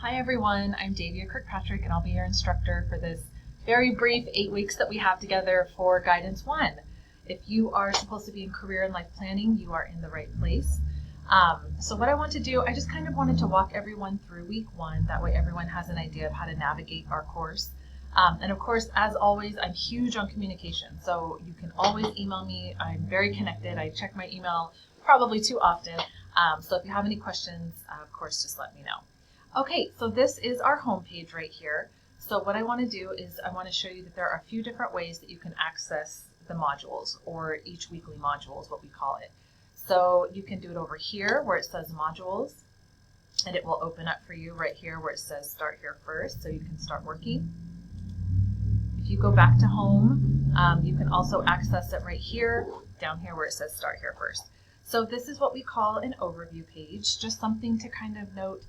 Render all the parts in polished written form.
Hi everyone, I'm Davia Kirkpatrick and I'll be your instructor for this very brief 8 weeks that we have together for Guidance 1. If you are supposed to be in career and life planning, you are in the right place. So what I want to do, I just kind of wanted to walk everyone through week 1, that way everyone has an idea of how to navigate our course. And of course, as always, I'm huge on communication, so you can always email me. I'm very connected. I check my email probably too often. So if you have any questions, of course, just let me know. Okay, so this is our home page right here. So what I want to do is I want to show you that there are a few different ways that you can access the modules, or each weekly module is what we call it. So you can do it over here where it says modules, and it will open up for you right here where it says start here first, so you can start working. If you go back to home, you can also access it right here, down here where it says start here first. So this is what we call an overview page, just something to kind of note.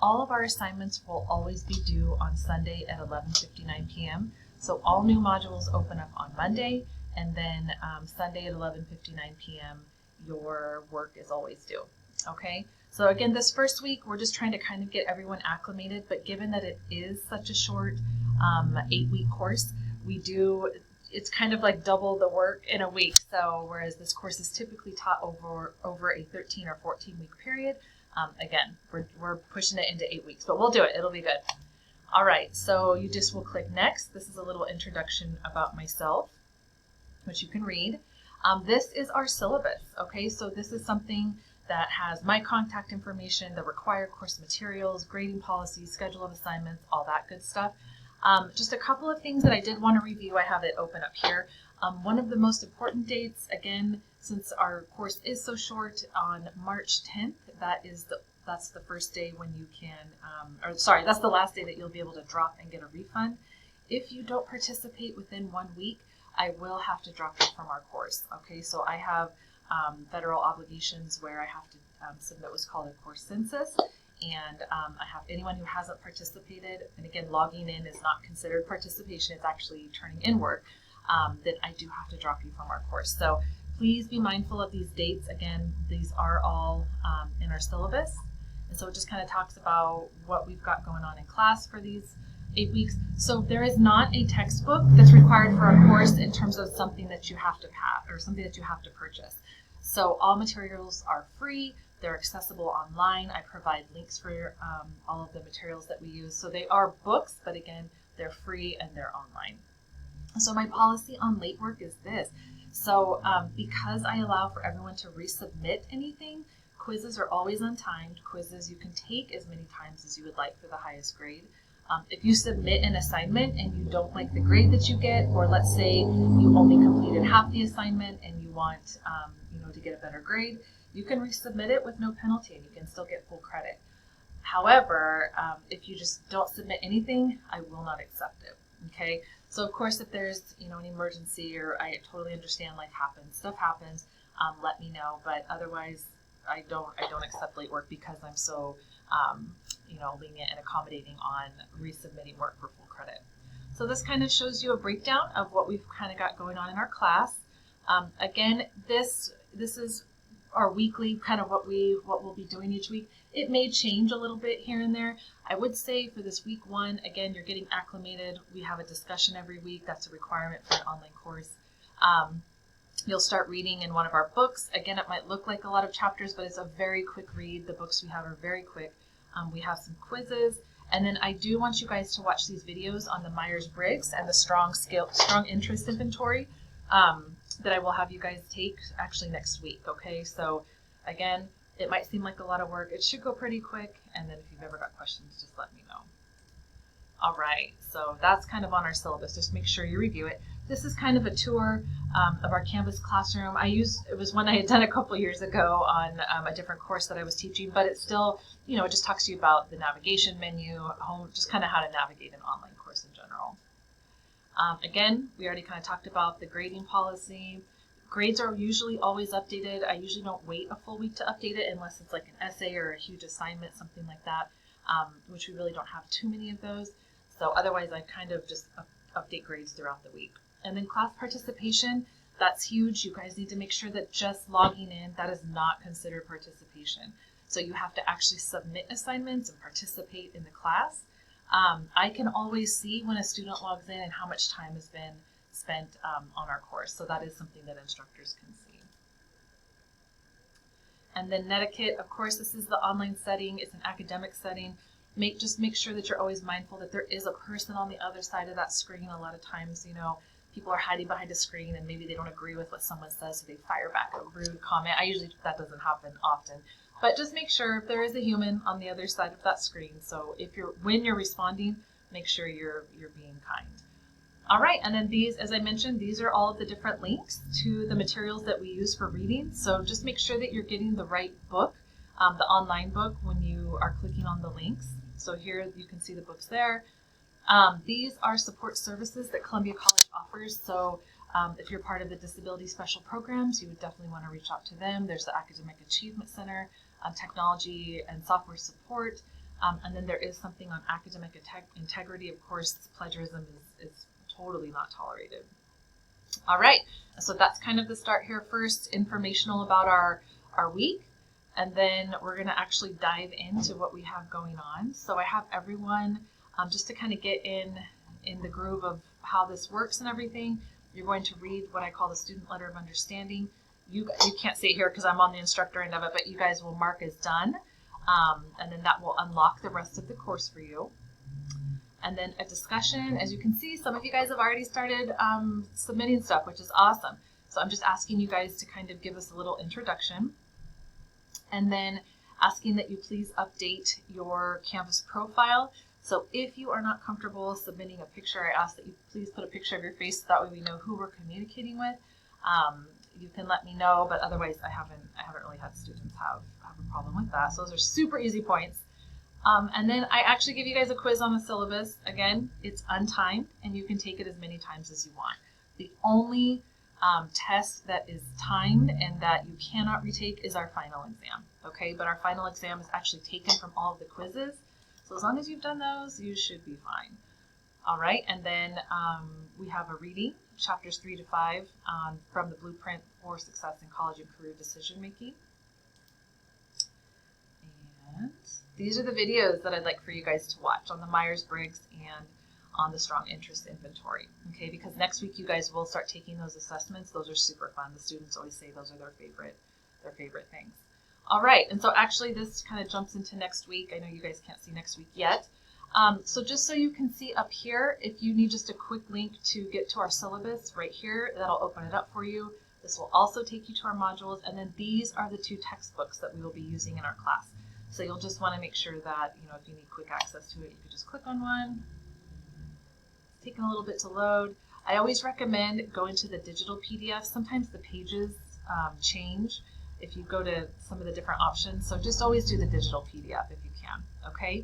All of our assignments will always be due on Sunday at 11:59 p.m. So all new modules open up on Monday, and then Sunday at 11:59 p.m. your work is always due. Okay, so again, this first week we're just trying to kind of get everyone acclimated, but given that it is such a short 8-week course, it's kind of like double the work in a week. So whereas this course is typically taught over a 13 or 14-week period, again, we're pushing it into 8 weeks, but we'll do it. It'll be good. All right, so you just will click next. This is a little introduction about myself, which you can read. This is our syllabus, okay? So this is something that has my contact information, the required course materials, grading policies, schedule of assignments, all that good stuff. Just a couple of things that I did want to review. I have it open up here. One of the most important dates, again, since our course is so short, on March 10th, that's the first day when you can, that's the last day that you'll be able to drop and get a refund. If you don't participate within 1 week, I will have to drop you from our course. Okay, so I have federal obligations where I have to submit what's called a course census. And I have anyone who hasn't participated, and again, logging in is not considered participation, it's actually turning in work, that I do have to drop you from our course. So please be mindful of these dates. Again, these are all in our syllabus. And so it just kind of talks about what we've got going on in class for these 8 weeks. So there is not a textbook that's required for our course in terms of something that you have to pass or something that you have to purchase. So all materials are free. They're accessible online. I provide links for all of the materials that we use. So they are books, but again, they're free and they're online. So my policy on late work is this. So because I allow for everyone to resubmit anything, quizzes are always untimed. Quizzes you can take as many times as you would like for the highest grade. If you submit an assignment and you don't like the grade that you get, or let's say you only completed half the assignment and you want to get a better grade, you can resubmit it with no penalty and you can still get full credit. However, if you just don't submit anything, I will not accept it. Okay, so of course if there's an emergency, or I totally understand, life happens, stuff happens, let me know. But otherwise, I don't accept late work because I'm so lenient and accommodating on resubmitting work for full credit. So this kind of shows you a breakdown of what we've kind of got going on in our class. Again, this is our weekly, kind of what we'll be doing each week. It may change a little bit here and there. I would say for this week 1, again, you're getting acclimated. We have a discussion every week. That's a requirement for an online course. You'll start reading in one of our books. Again, it might look like a lot of chapters, but it's a very quick read. The books we have are very quick. We have some quizzes. And then I do want you guys to watch these videos on the Myers-Briggs and the strong interest inventory that I will have you guys take actually next week. Okay, so again, it might seem like a lot of work. It should go pretty quick. And then if you've ever got questions, just let me know. All right, so that's kind of on our syllabus. Just make sure you review it. This is kind of a tour of our Canvas classroom. It was one I had done a couple years ago on a different course that I was teaching, but it's still, it just talks to you about the navigation menu, home, just kind of how to navigate an online course in general. Again, we already kind of talked about the grading policy. Grades are usually always updated. I usually don't wait a full week to update it unless it's like an essay or a huge assignment, something like that, which we really don't have too many of those. So otherwise, I kind of just update grades throughout the week. And then class participation, that's huge. You guys need to make sure that just logging in, that is not considered participation. So you have to actually submit assignments and participate in the class. I can always see when a student logs in and how much time has been spent on our course. So that is something that instructors can see. And then Netiquette, of course, this is the online setting. It's an academic setting. Just make sure that you're always mindful that there is a person on the other side of that screen. A lot of times, people are hiding behind a screen and maybe they don't agree with what someone says, so they fire back a rude comment. That doesn't happen often. But just make sure there is a human on the other side of that screen. So when you're responding, make sure you're being kind. All right, and then these, as I mentioned, these are all of the different links to the materials that we use for reading. So just make sure that you're getting the right book, the online book, when you are clicking on the links. So here you can see the books there. These are support services that Columbia College offers. So if you're part of the Disability Special Programs, you would definitely want to reach out to them. There's the Academic Achievement Center, technology and software support. And then there is something on academic integrity. Of course, plagiarism is totally not tolerated. All right, so that's kind of the start here. First, informational about our week, and then we're going to actually dive into what we have going on. So I have everyone, just to kind of get in the groove of how this works and everything, you're going to read what I call the Student Letter of Understanding. You can't see it here because I'm on the instructor end of it, but you guys will mark as done, and then that will unlock the rest of the course for you. And then a discussion. As you can see, some of you guys have already started submitting stuff, which is awesome. So I'm just asking you guys to kind of give us a little introduction, and then asking that you please update your Canvas profile. So if you are not comfortable submitting a picture, I ask that you please put a picture of your face so that way we know who we're communicating with. You can let me know, but otherwise I haven't really had students have a problem with that. So those are super easy points. And then I actually give you guys a quiz on the syllabus. Again, it's untimed and you can take it as many times as you want. The only test that is timed and that you cannot retake is our final exam. Okay, but our final exam is actually taken from all of the quizzes. So as long as you've done those, you should be fine. All right, and then we have a reading, chapters 3 to 5 from the Blueprint for Success in College and Career Decision Making. And these are the videos that I'd like for you guys to watch on the Myers-Briggs and on the Strong Interest Inventory. Okay, because next week you guys will start taking those assessments. Those are super fun. The students always say those are their favorite things. All right, and so actually this kind of jumps into next week. I know you guys can't see next week yet. So just so you can see up here, if you need just a quick link to get to our syllabus right here, that'll open it up for you. This will also take you to our modules, and then these are the 2 textbooks that we will be using in our class. So you'll just want to make sure that, if you need quick access to it, you can just click on one. It's taking a little bit to load. I always recommend going to the digital PDF. Sometimes the pages change if you go to some of the different options. So just always do the digital PDF if you can, okay?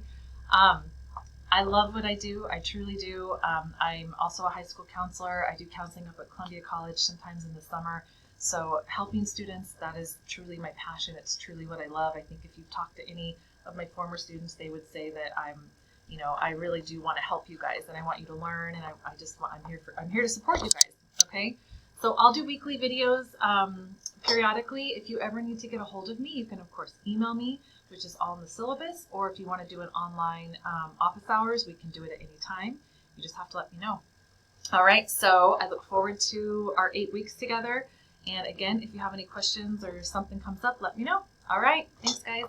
I love what I do. I truly do. I'm also a high school counselor. I do counseling up at Columbia College sometimes in the summer. So helping students, that is truly my passion. It's truly what I love. I think if you talk to any of my former students, they would say that I really do want to help you guys and I want you to learn, and I'm here to support you guys. Okay. So I'll do weekly videos periodically. If you ever need to get a hold of me, you can of course email me, which is all in the syllabus, or if you want to do an online office hours, we can do it at any time. You just have to let me know. All right, so I look forward to our 8 weeks together. And again, if you have any questions or something comes up, let me know. All right, thanks guys.